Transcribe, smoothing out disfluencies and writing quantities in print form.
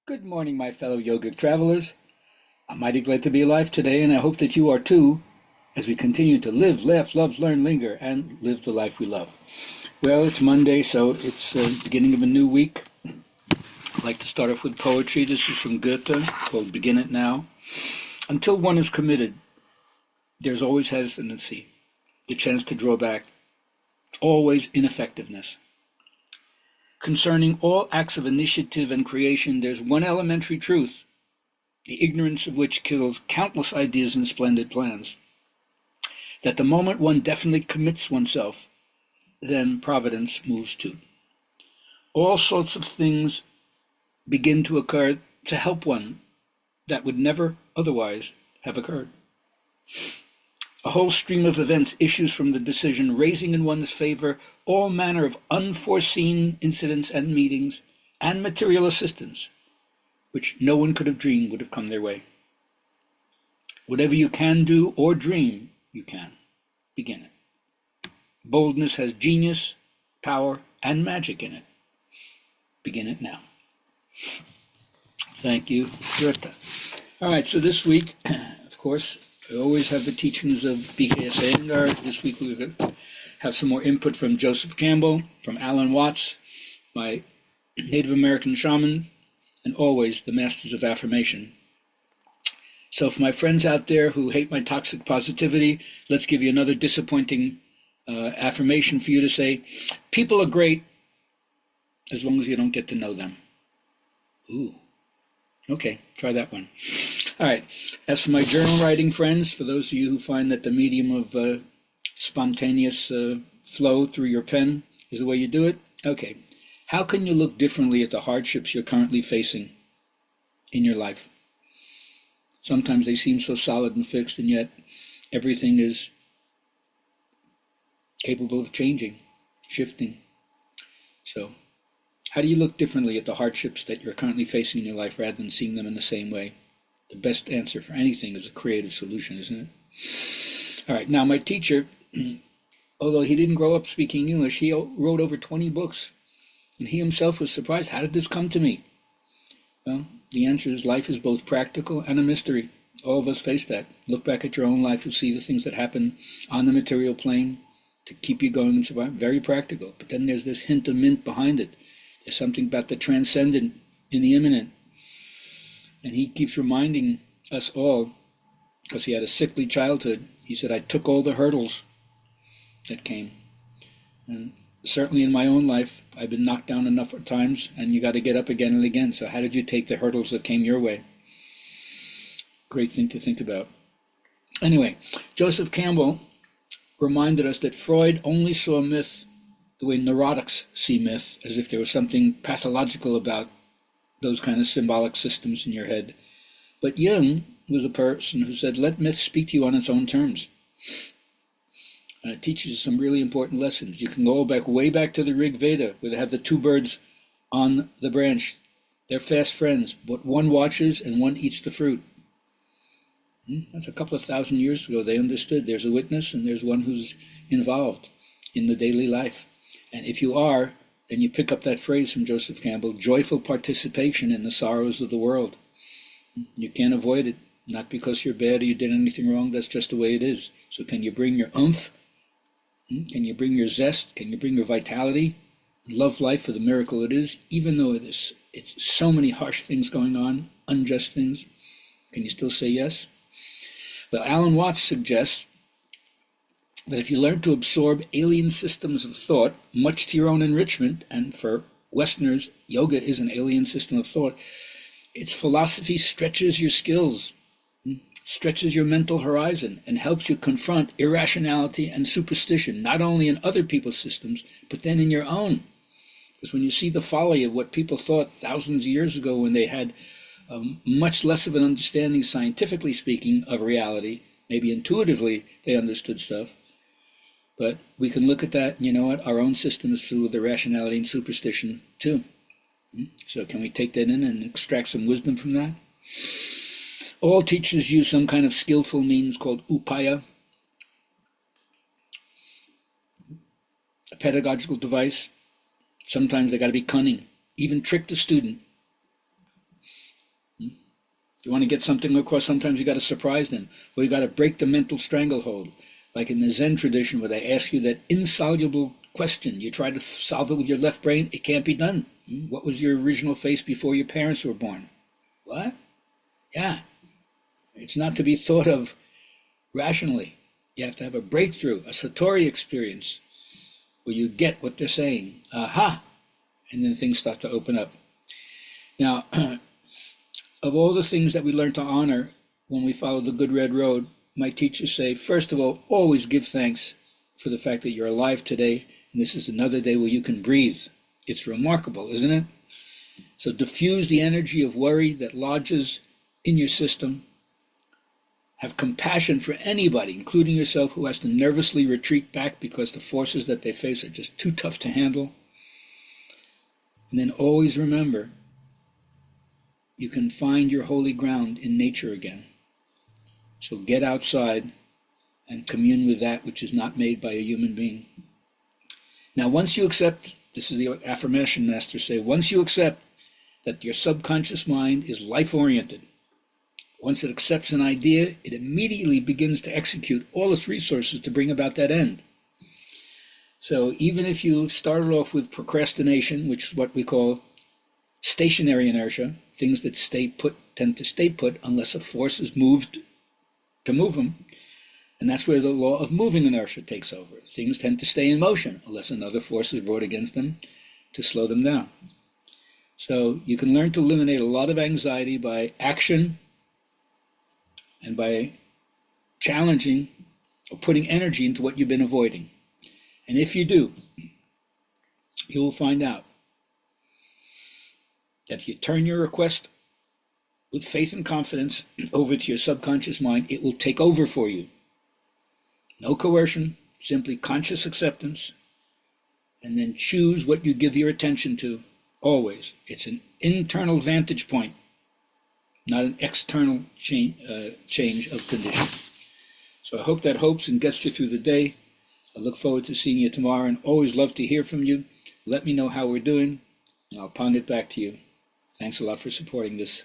Good morning, my fellow yogic travelers. I'm mighty glad to be alive today, and I hope that you are too, as we continue to live, laugh, love, learn, linger, and live the life we love. Well, it's Monday, so it's the beginning of a new week. I'd like to start off with poetry. This is from Goethe, called Begin It Now. Until one is committed, there's always hesitancy, the chance to draw back, always ineffectiveness. Concerning all acts of initiative and creation, there's one elementary truth, the ignorance of which kills countless ideas and splendid plans. That the moment one definitely commits oneself, then providence moves too. All sorts of things begin to occur to help one that would never otherwise have occurred. A whole stream of events issues from the decision, raising in one's favor all manner of unforeseen incidents and meetings and material assistance, which no one could have dreamed would have come their way. Whatever you can do or dream, you can. Begin it. Boldness has genius, power, and magic in it. Begin it now. Thank you, Goethe. All right, so this week, of course, I always have the teachings of BKS Iyengar. This week we're going to have some more input from Joseph Campbell, from Alan Watts, my Native American shaman, and always the masters of affirmation. So for my friends out there who hate my toxic positivity, let's give you another disappointing affirmation for you to say. People are great as long as you don't get to know them. Ooh. Okay, try that one. All right, as for my journal writing friends, for those of you who find that the medium of spontaneous flow through your pen is the way you do it, okay. How can you look differently at the hardships you're currently facing in your life? Sometimes they seem so solid and fixed, and yet everything is capable of changing, shifting. So how do you look differently at the hardships that you're currently facing in your life rather than seeing them in the same way? The best answer for anything is a creative solution, isn't it? All right, now my teacher, although he didn't grow up speaking English, he wrote over 20 books, and he himself was surprised. How did this come to me? Well, the answer is life is both practical and a mystery. All of us face that. Look back at your own life, you'll see the things that happen on the material plane to keep you going and survive. Very practical, but then there's this hint of mint behind it. There's something about the transcendent in the imminent. And he keeps reminding us all, because he had a sickly childhood, he said, I took all the hurdles that came. And certainly in my own life, I've been knocked down enough times, and you got to get up again and again. So how did you take the hurdles that came your way? Great thing to think about. Anyway, Joseph Campbell reminded us that Freud only saw myth the way neurotics see myth, as if there was something pathological about those kind of symbolic systems in your head. But Jung was a person who said, let myth speak to you on its own terms. And it teaches you some really important lessons. You can go way back to the Rig Veda, where they have the two birds on the branch. They're fast friends, but one watches and one eats the fruit. That's a couple of thousand years ago. They understood there's a witness and there's one who's involved in the daily life. And if you are, then you pick up that phrase from Joseph Campbell, joyful participation in the sorrows of the world. You can't avoid it, not because you're bad or you did anything wrong, that's just the way it is. So can you bring your oomph? Can you bring your zest? Can you bring your vitality? Love life for the miracle it is, even though it's so many harsh things going on, unjust things. Can you still say yes? Well, Alan Watts suggests that if you learn to absorb alien systems of thought, much to your own enrichment, and for Westerners, yoga is an alien system of thought, its philosophy stretches your skills, stretches your mental horizon, and helps you confront irrationality and superstition, not only in other people's systems, but then in your own. Because when you see the folly of what people thought thousands of years ago when they had much less of an understanding, scientifically speaking, of reality, maybe intuitively they understood stuff, but we can look at that, and you know what, our own system is filled with irrationality and superstition too. So can we take that in and extract some wisdom from that? All teachers use some kind of skillful means called upaya, a pedagogical device. Sometimes they got to be cunning, even trick the student. You want to get something across, sometimes you got to surprise them, or you got to break the mental stranglehold. Like in the Zen tradition, where they ask you that insoluble question, you try to solve it with your left brain, it can't be done. What was your original face before your parents were born? What? Yeah. It's not to be thought of rationally. You have to have a breakthrough, a Satori experience, where you get what they're saying. Aha! And then things start to open up. Now, of all the things that we learn to honor when we follow the good red road, my teachers say, first of all, always give thanks for the fact that you're alive today, and this is another day where you can breathe. It's remarkable, isn't it? So diffuse the energy of worry that lodges in your system. Have compassion for anybody, including yourself, who has to nervously retreat back because the forces that they face are just too tough to handle. And then always remember, you can find your holy ground in nature again. So get outside and commune with that which is not made by a human being. Now, once you accept, this is the affirmation masters say, once you accept that your subconscious mind is life-oriented, once it accepts an idea, it immediately begins to execute all its resources to bring about that end. So even if you started off with procrastination, which is what we call stationary inertia, things that stay put tend to stay put unless a force is moved to move them. And that's where the law of moving inertia takes over. Things tend to stay in motion unless another force is brought against them to slow them down. So you can learn to eliminate a lot of anxiety by action and by challenging or putting energy into what you've been avoiding. And if you do, you will find out that if you turn your request with faith and confidence over to your subconscious mind, it will take over for you. No coercion, simply conscious acceptance, and then choose what you give your attention to, always. It's an internal vantage point, not an external change of conditions. So I hope that hopes and gets you through the day. I look forward to seeing you tomorrow, and always love to hear from you. Let me know how we're doing, and I'll pound it back to you. Thanks a lot for supporting this.